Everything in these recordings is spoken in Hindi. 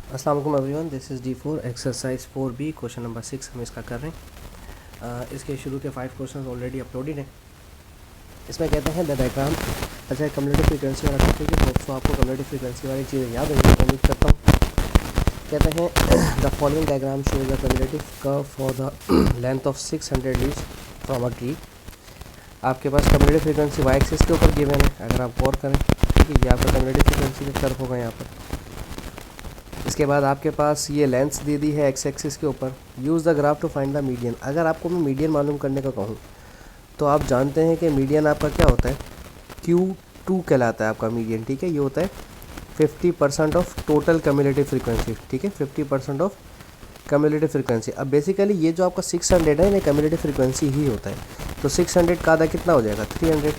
अस्सलाम वालेकुम everyone, this is D4 exercise 4B question number 6 हम इसका कर रहे हैं। इसके शुरू के 5 क्वेश्चन ऑलरेडी अपलोडेड हैं। इसमें कहते हैं द डायग्राम, अच्छा कम्युलेटिव फ्रीक्वेंसी वाला टॉपिक है, तो आपको कम्युलेटिव फ्रीक्वेंसी वाली चीज़ें याद होंगी, तो उम्मीद करता हूँ। कहते हैं the following diagram shows the cumulative curve for the length of 600 leaves from a tree. आपके पास कम्युलेटिव फ्रीक्वेंसी वाई एक्सिस के ऊपर गिवन है। अगर आप गौर करें, ठीक है, ये आपका कम्युलेटिव फ्रीक्वेंसी का कर्व होगा यहाँ पर। इसके बाद आपके पास ये लेंथ दे दी है एक्स एक्सिस के ऊपर। Use the graph to find the median. अगर आपको मैं मीडियन मालूम करने का कहूँ तो आप जानते हैं कि मीडियन आपका क्या होता है, Q2 कहलाता है आपका मीडियन। ठीक है, ये होता है 50% ऑफ टोटल कम्युलेटिव फ्रीक्वेंसी। ठीक है, 50% ऑफ कम्युलेटिव फ्रीक्वेंसी। अब बेसिकली ये जो आपका 600 है, ये कम्युलेटिव फ्रीक्वेंसी ही होता है। तो 600 का आधा कितना हो जाएगा, 300।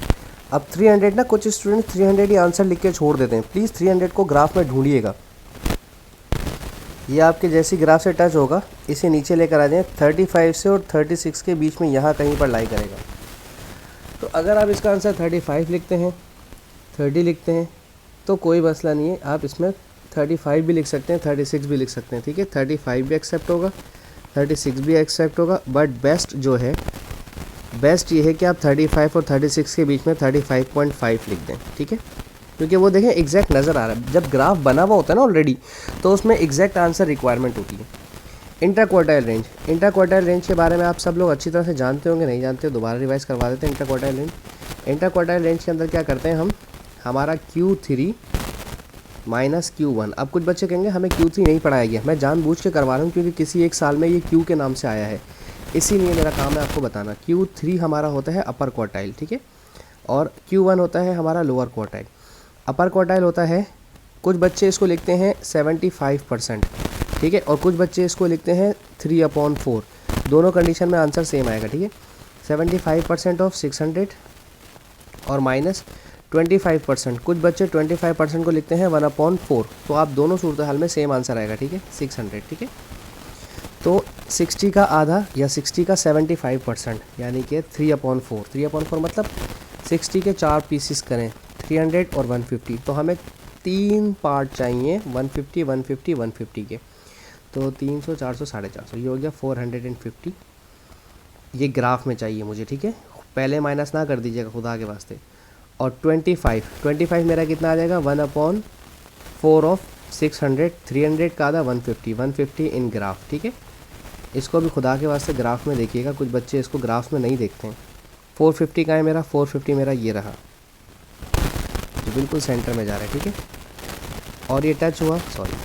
अब 300 ना, कुछ स्टूडेंट 300 ही आंसर लिख के छोड़ देते हैं। प्लीज़ 300 को ग्राफ में ढूंढिएगा। ये आपके जैसी ग्राफ से टच होगा, इसे नीचे लेकर आ जाएं। 35 से और 36 के बीच में यहाँ कहीं पर लाई करेगा। तो अगर आप इसका आंसर 35 लिखते हैं, 30 लिखते हैं, तो कोई मसला नहीं है, आप इसमें 35 भी लिख सकते हैं, 36 भी लिख सकते हैं। ठीक है, 35 भी एक्सेप्ट होगा, 36 भी एक्सेप्ट होगा, बट बेस्ट जो है, बेस्ट ये है कि आप 35 और 36 के बीच में 35.5 लिख दें। ठीक है, क्योंकि वो देखें एग्जैक्ट नज़र आ रहा है। जब ग्राफ बना हुआ होता है ना ऑलरेडी, तो उसमें एग्जैक्ट आंसर रिक्वायरमेंट होती है। Inter quartile range, inter quartile range के बारे में आप सब लोग अच्छी तरह से जानते होंगे, नहीं जानते हो दोबारा रिवाइज करवा देते हैं। Inter quartile range, inter quartile range के अंदर क्या करते हैं हम, हमारा Q3 माइनस Q1। अब कुछ बच्चे कहेंगे हमें Q3 नहीं पढ़ाया गया, मैं जानबूझ के करवा रहा हूँ क्योंकि किसी एक साल में ये Q के नाम से आया है, इसीलिए मेरा काम है आपको बताना। Q3 हमारा होता है अपर क्वार्टाइल, ठीक है, और Q1 होता है हमारा लोअर क्वार्टाइल। अपर क्वार्टाइल होता है, कुछ बच्चे इसको लिखते हैं 75%, ठीक है, और कुछ बच्चे इसको लिखते हैं 3/4। दोनों कंडीशन में आंसर सेम आएगा। ठीक है, 75% ऑफ 600 और माइनस 25%। कुछ बच्चे 25% को लिखते हैं 1/4। तो आप दोनों सूरत हाल में सेम आंसर आएगा। ठीक है, 600। ठीक है, तो 60 का आधा या 60 का 75%, यानी कि 3/4। 3/4 मतलब 60 के 4 पीसीस करें, 300 और 150। तो हमें 3 पार्ट चाहिए, 150 150 150 के। तो 300 400 450, ये हो गया 450। ये ग्राफ में चाहिए मुझे। ठीक है, पहले माइनस ना कर दीजिएगा खुदा के वास्ते। और 25 मेरा कितना आ जाएगा, 1/4 ऑफ 600। 300 का आधा 150, 150 इन ग्राफ। ठीक है, इसको भी खुदा के वास्ते ग्राफ में देखिएगा, कुछ बच्चे इसको ग्राफ में नहीं देखते हैं। 450 का है मेरा, 450 मेरा ये रहा, जो बिल्कुल सेंटर में जा रहा है। ठीक है, और ये टच हुआ, सॉरी,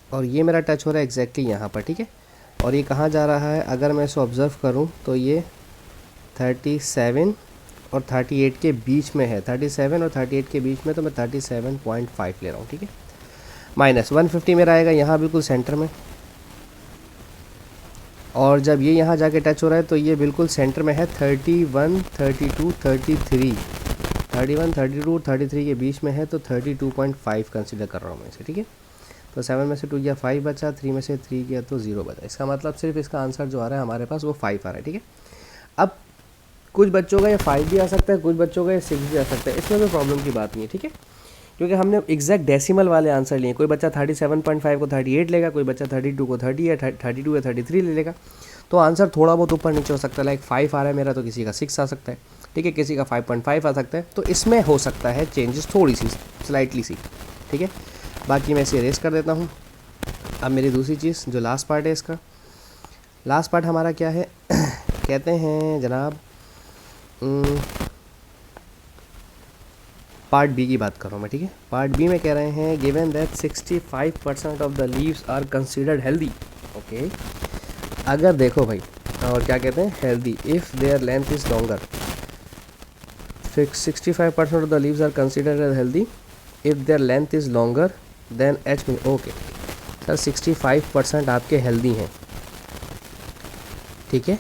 और ये मेरा टच हो रहा है एग्जैक्टली यहाँ पर। ठीक है, और ये कहाँ जा रहा है, अगर मैं इसको ऑब्ज़र्व करूँ तो ये 37 और 38 के बीच में है। 37 और 38 के बीच में, तो मैं 37.5 ले रहा हूँ। ठीक है, माइनस 150 मेरा आएगा यहाँ बिल्कुल सेंटर में, और जब ये यहाँ जाके टच हो रहा है तो ये बिल्कुल सेंटर में है। 31 32 33, 31 32 33 के बीच में है, तो 32.5 कंसिडर कर रहा हूँ मैं इसे। ठीक है, तो 7 में से 2 गया 5 बचा, 3 में से 3 गया तो 0 बचा। इसका मतलब सिर्फ इसका आंसर जो आ रहा है हमारे पास वो 5 आ रहा है। ठीक है, अब कुछ बच्चों का ये 5 भी आ सकता है, कुछ बच्चों का ये 6 भी आ सकता है, इसमें कोई प्रॉब्लम की बात नहीं है। ठीक है, क्योंकि हमने एग्जैक्ट डेसिमल वाले आंसर लिए। कोई बच्चा 37.5 को 38 लेगा, कोई बच्चा 32 को 30 या 32 या 33 ले लेगा, तो आंसर थोड़ा बहुत ऊपर नीचे हो सकता है। लाइक 5 आ रहा है मेरा, तो किसी का 6 आ सकता है। ठीक है, किसी का 5.5 आ सकता है, तो इसमें हो सकता है चेंजेस थोड़ी सी, स्लाइटली सी। ठीक है, बाकी मैं इसे इरेज कर देता हूँ। अब मेरी दूसरी चीज़ जो लास्ट पार्ट है, इसका लास्ट पार्ट हमारा क्या है कहते हैं जनाब, पार्ट बी की बात कर रहा हूँ मैं। ठीक है, पार्ट बी में कह रहे हैं given that 65% of the leaves are considered healthy. Okay, अगर देखो भाई, और क्या कहते हैं, healthy if their length is longer. 65% of the leaves are considered as healthy if their length is longer than H में। ओके सर, 65% आपके हेल्दी हैं। ठीक है,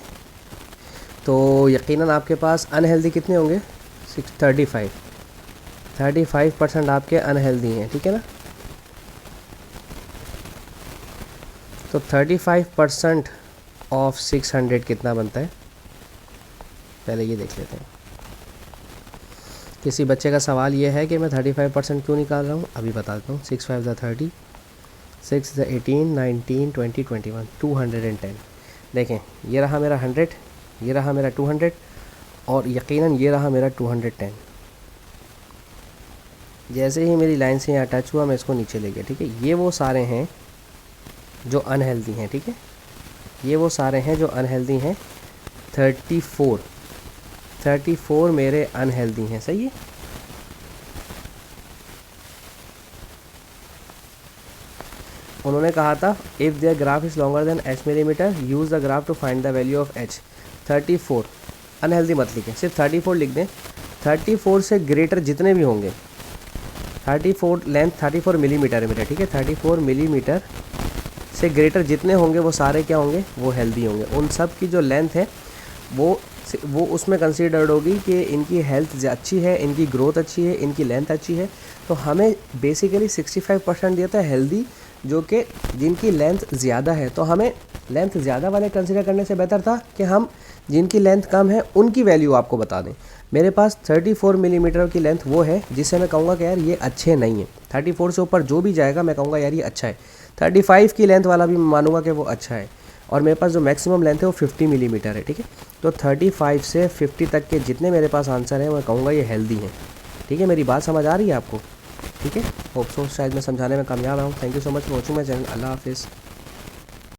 तो यकीनन आपके पास अनहेल्दी कितने होंगे, 35% आपके अनहेल्दी हैं। ठीक है ना, तो 35% ऑफ 600 कितना बनता है, पहले ये देख लेते हैं। किसी बच्चे का सवाल ये है कि मैं 35% क्यों निकाल रहा हूँ, अभी बताता हूँ। 6 5 ज़ा 30, 6 ज़ा 18, 19, 20, 21, 210। देखें ये रहा मेरा 100, ये रहा मेरा 200 और यकीनन ये रहा मेरा 210। जैसे ही मेरी लाइन से यहाँ टच हुआ मैं इसको नीचे ले गया, ठीक है। ये वो सारे हैं जो अनहेल्दी हैं, ठीक है। ये वो सारे हैं जो अनहेल्दी हैं। 34 मेरे अनहेल्दी हैं, सही है। उन्होंने कहा था if their graph is longer than h millimetre use the graph to find the value of h। 34 unhealthy मत लिखें, सिर्फ 34 लिख दें। 34 से ग्रेटर जितने भी होंगे, 34 लेंथ 34 मिलीमीटर है मेरा, ठीक है। 34 मिलीमीटर से ग्रेटर जितने होंगे वो सारे क्या होंगे, वो हेल्दी होंगे। उन सब की जो लेंथ है वो उसमें कंसीडर्ड होगी कि इनकी हेल्थ अच्छी है, इनकी ग्रोथ अच्छी है, इनकी लेंथ अच्छी है। तो हमें बेसिकली 65% दिया था हेल्दी, जो कि जिनकी लेंथ ज़्यादा है। तो हमें लेंथ ज़्यादा वाले कंसीडर करने से बेहतर था कि हम जिनकी लेंथ कम है उनकी वैल्यू आपको बता दें। मेरे पास 34 मिलीमीटर की लेंथ वो है जिससे मैं कहूँगा कि यार ये अच्छे नहीं है। 34 से ऊपर जो भी जाएगा मैं कहूँगा यार ये अच्छा है। 35 की लेंथ वाला भी मैं मानूंगा कि वो अच्छा है। और मेरे पास जो मैक्सिमम लेंथ है वो 50 मिलीमीटर है, ठीक है। तो 35 से 50 तक के जितने मेरे पास आंसर हैं मैं कहूँगा ये हेल्दी हैं, ठीक है। मेरी बात समझ आ रही है आपको, ठीक है। होप सो शायद मैं समझाने में कामयाब रहा हूँ। Thank you so much for watching my channel. अल्लाह हाफिज़।